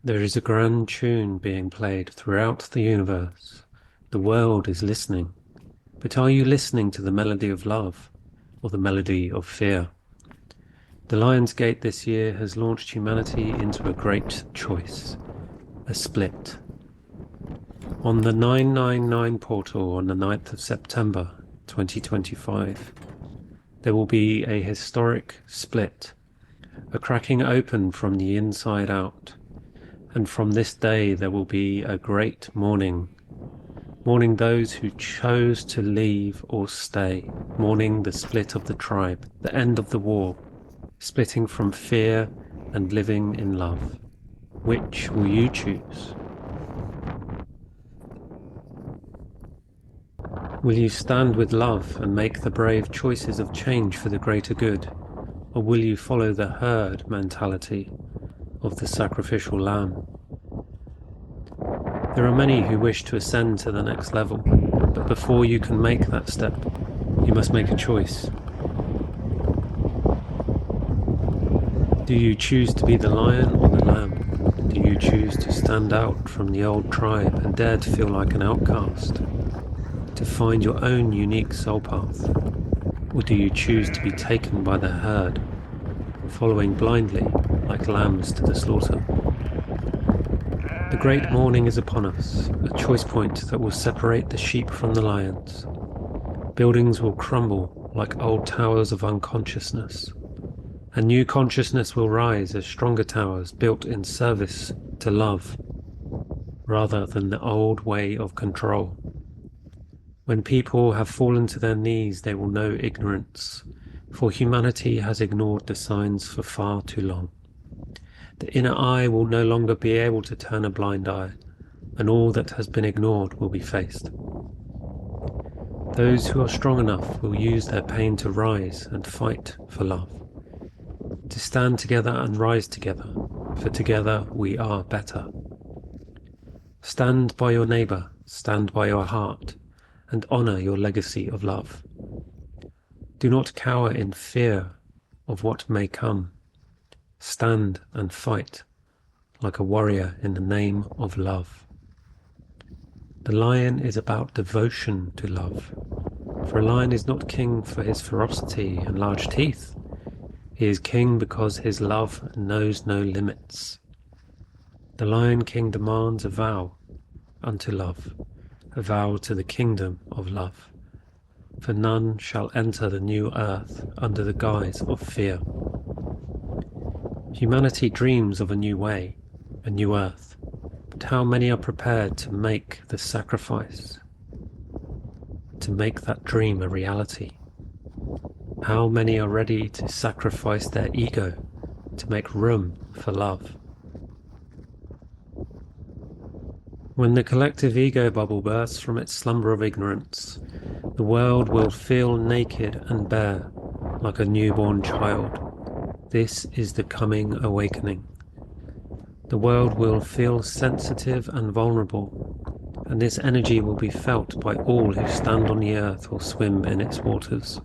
There is a grand tune being played throughout the universe. The world is listening. But are you listening to the melody of love or the melody of fear? The Lion's Gate this year has launched humanity into a great choice, a split. On the 999 portal on the 9th of September 2025, there will be a historic split, a cracking open from the inside out. And from this day there will be a great mourning those who chose to leave or stay, mourning the split of the tribe, the end of the war, splitting from fear and living in love. Which will you choose? Will you stand with love and make the brave choices of change for the greater good? Or will you follow the herd mentality of the sacrificial lamb? There are many who wish to ascend to the next level, but before you can make that step, you must make a choice. Do you choose to be the lion or the lamb? Do you choose to stand out from the old tribe and dare to feel like an outcast? To find your own unique soul path? Or do you choose to be taken by the herd, following blindly like lambs to the slaughter? The great morning is upon us, a choice point that will separate the sheep from the lions. Buildings will crumble like old towers of unconsciousness. A new consciousness will rise as stronger towers built in service to love, rather than the old way of control. When people have fallen to their knees, they will know ignorance, for humanity has ignored the signs for far too long. The inner eye will no longer be able to turn a blind eye, and all that has been ignored will be faced. Those who are strong enough will use their pain to rise and fight for love, to stand together and rise together, for together we are better. Stand by your neighbor, stand by your heart, and honor your legacy of love. Do not cower in fear of what may come. Stand and fight like a warrior in the name of love. The lion is about devotion to love, for a lion is not king for his ferocity and large teeth. He is king because his love knows no limits. The Lion King demands a vow unto love, a vow to the kingdom of love, for none shall enter the new earth under the guise of fear. Humanity dreams of a new way, a new earth, but how many are prepared to make the sacrifice, to make that dream a reality? How many are ready to sacrifice their ego to make room for love? When the collective ego bubble bursts from its slumber of ignorance, the world will feel naked and bare, like a newborn child. This is the coming awakening. The world will feel sensitive and vulnerable, and this energy will be felt by all who stand on the earth or swim in its waters.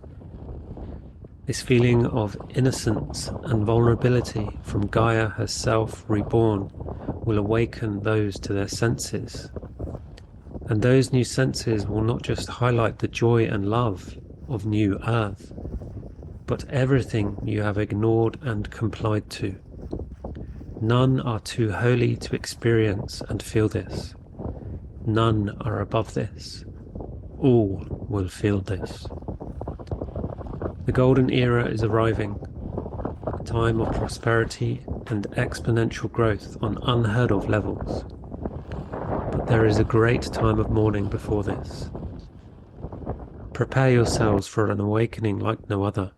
This feeling of innocence and vulnerability from Gaia herself reborn will awaken those to their senses. And those new senses will not just highlight the joy and love of new earth, but everything you have ignored and complied to. None are too holy to experience and feel this. None are above this. All will feel this. The golden era is arriving, a time of prosperity and exponential growth on unheard of levels. But there is a great time of mourning before this. Prepare yourselves for an awakening like no other.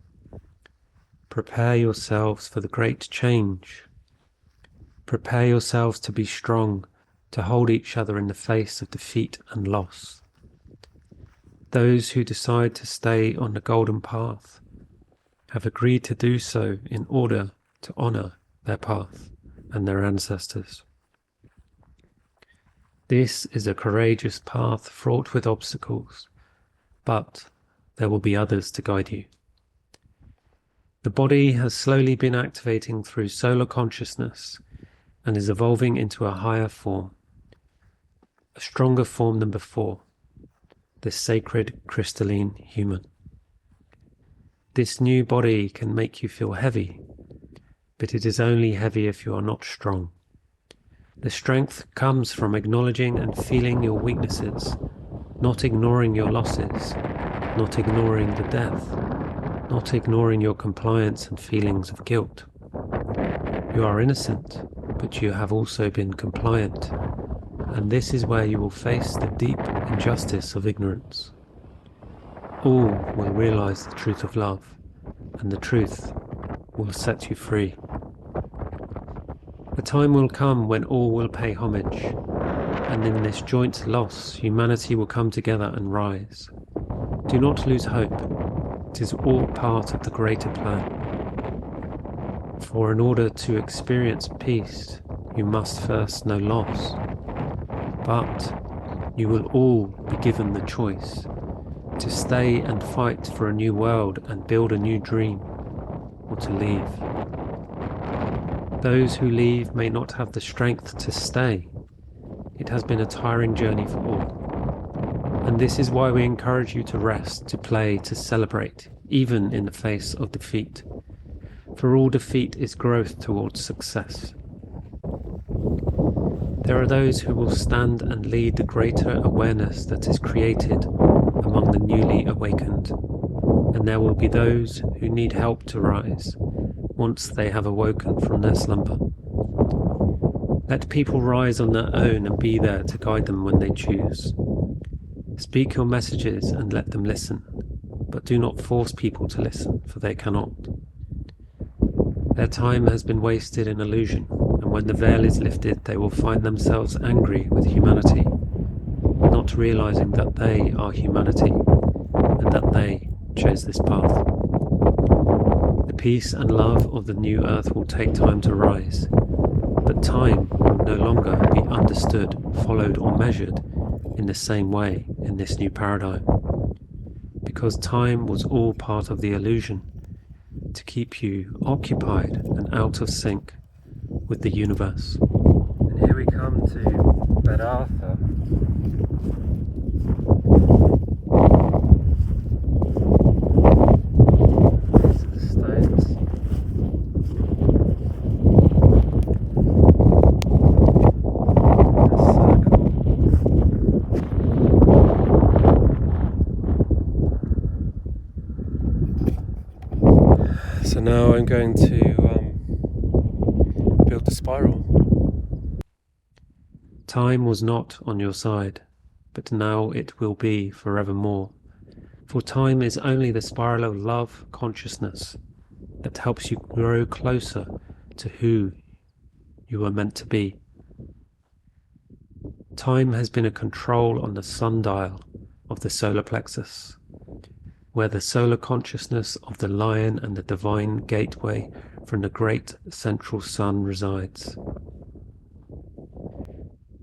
Prepare yourselves for the great change. Prepare yourselves to be strong, to hold each other in the face of defeat and loss. Those who decide to stay on the golden path have agreed to do so in order to honor their path and their ancestors. This is a courageous path fraught with obstacles, but there will be others to guide you. The body has slowly been activating through solar consciousness, and is evolving into a higher form, a stronger form than before, the sacred crystalline human. This new body can make you feel heavy, but it is only heavy if you are not strong. The strength comes from acknowledging and feeling your weaknesses, not ignoring your losses, not ignoring the death, not ignoring your compliance and feelings of guilt. You are innocent, but you have also been compliant, and this is where you will face the deep injustice of ignorance. All will realize the truth of love, and the truth will set you free. The time will come when all will pay homage, and in this joint loss, humanity will come together and rise. Do not lose hope. It is all part of the greater plan. For in order to experience peace, you must first know loss. But you will all be given the choice to stay and fight for a new world and build a new dream, or to leave. Those who leave may not have the strength to stay. It has been a tiring journey for all. And this is why we encourage you to rest, to play, to celebrate, even in the face of defeat. For all defeat is growth towards success. There are those who will stand and lead the greater awareness that is created among the newly awakened. And there will be those who need help to rise once they have awoken from their slumber. Let people rise on their own and be there to guide them when they choose. Speak your messages and let them listen, but do not force people to listen, for they cannot. Their time has been wasted in illusion, and when the veil is lifted, they will find themselves angry with humanity, not realizing that they are humanity, and that they chose this path. The peace and love of the new earth will take time to rise, but time will no longer be understood, followed, or measured in the same way in this new paradigm, because time was all part of the illusion to keep you occupied and out of sync with the universe. And here we come to Bed Arthur. These are the stones. So now I'm going to build the spiral. Time was not on your side, but now it will be forevermore. For time is only the spiral of love consciousness that helps you grow closer to who you are meant to be. Time has been a control on the sundial of the solar plexus, where the solar consciousness of the lion and the divine gateway from the great central sun resides.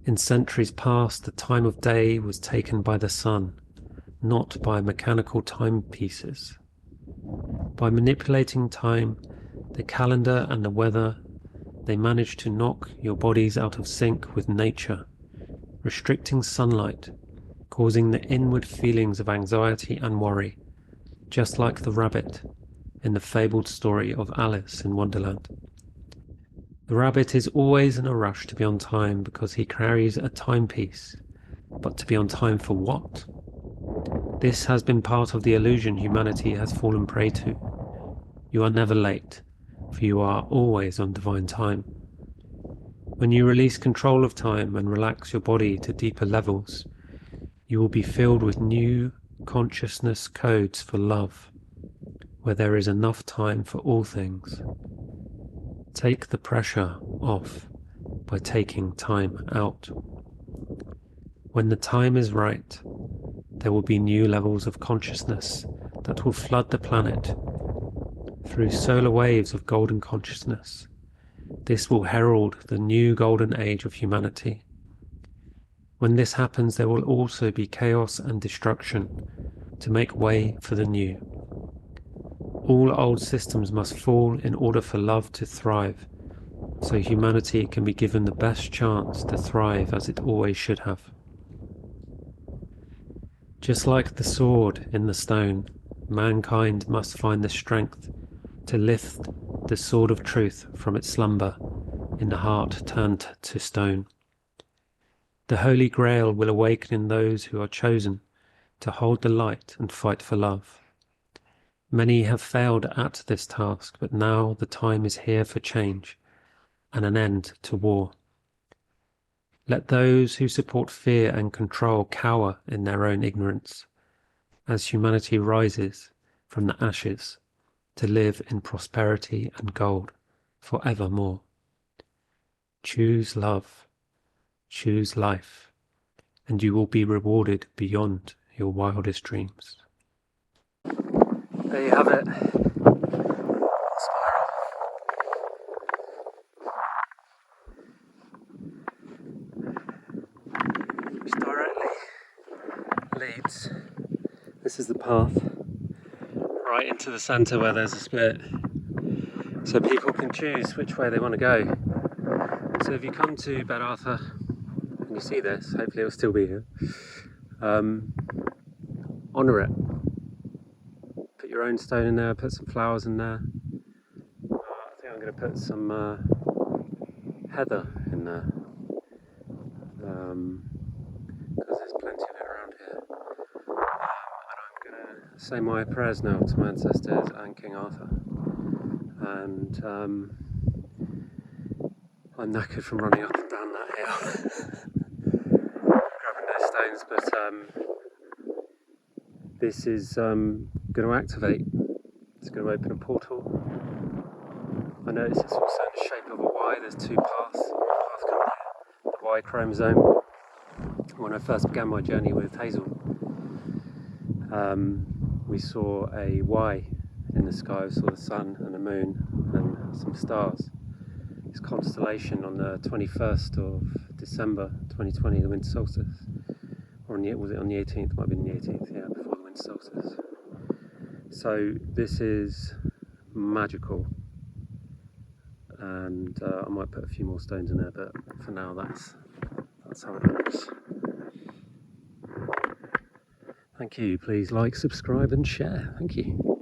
In centuries past, the time of day was taken by the sun, not by mechanical timepieces. By manipulating time, the calendar and the weather, they managed to knock your bodies out of sync with nature, restricting sunlight, causing the inward feelings of anxiety and worry, just like the rabbit in the fabled story of Alice in Wonderland. The rabbit is always in a rush to be on time because he carries a timepiece, but to be on time for what? This has been part of the illusion humanity has fallen prey to. You are never late, for you are always on divine time. When you release control of time and relax your body to deeper levels, you will be filled with new consciousness codes for love, where there is enough time for all things. Take the pressure off by taking time out. When the time is right, there will be new levels of consciousness that will flood the planet through solar waves of golden consciousness. This will herald the new golden age of humanity. When this happens, there will also be chaos and destruction to make way for the new. All old systems must fall in order for love to thrive, so humanity can be given the best chance to thrive as it always should have. Just like the sword in the stone, mankind must find the strength to lift the sword of truth from its slumber in the heart turned to stone. The Holy Grail will awaken in those who are chosen to hold the light and fight for love. Many have failed at this task, but now the time is here for change and an end to war. Let those who support fear and control cower in their own ignorance, as humanity rises from the ashes to live in prosperity and gold forevermore. Choose love, choose life, and you will be rewarded beyond your wildest dreams. There you have it. Spiral. Which directly leads, this is the path, right into the centre where there's a split. So people can choose which way they want to go. So if you come to Bed Arthur and you see this, hopefully it'll still be here, honour it. Put your own stone in there, put some flowers in there. I think I'm going to put some heather in there, because there's plenty of it around here. And I'm going to say my prayers now to my ancestors and King Arthur. And I'm knackered from running up and down that hill, grabbing those stones, but this is going to activate. It's going to open a portal. I notice it's also in the shape of a Y. There's two paths. Path coming here. The Y chromosome. When I first began my journey with Hazel, we saw a Y in the sky. We saw the sun and the moon and some stars. This constellation on the 21st of December 2020, the winter solstice. Or was it on the 18th? Might have been the 18th, yeah, before the winter solstice. So this is magical, and I might put a few more stones in there, but for now that's how it looks. Thank you. Please like, subscribe and share. Thank you.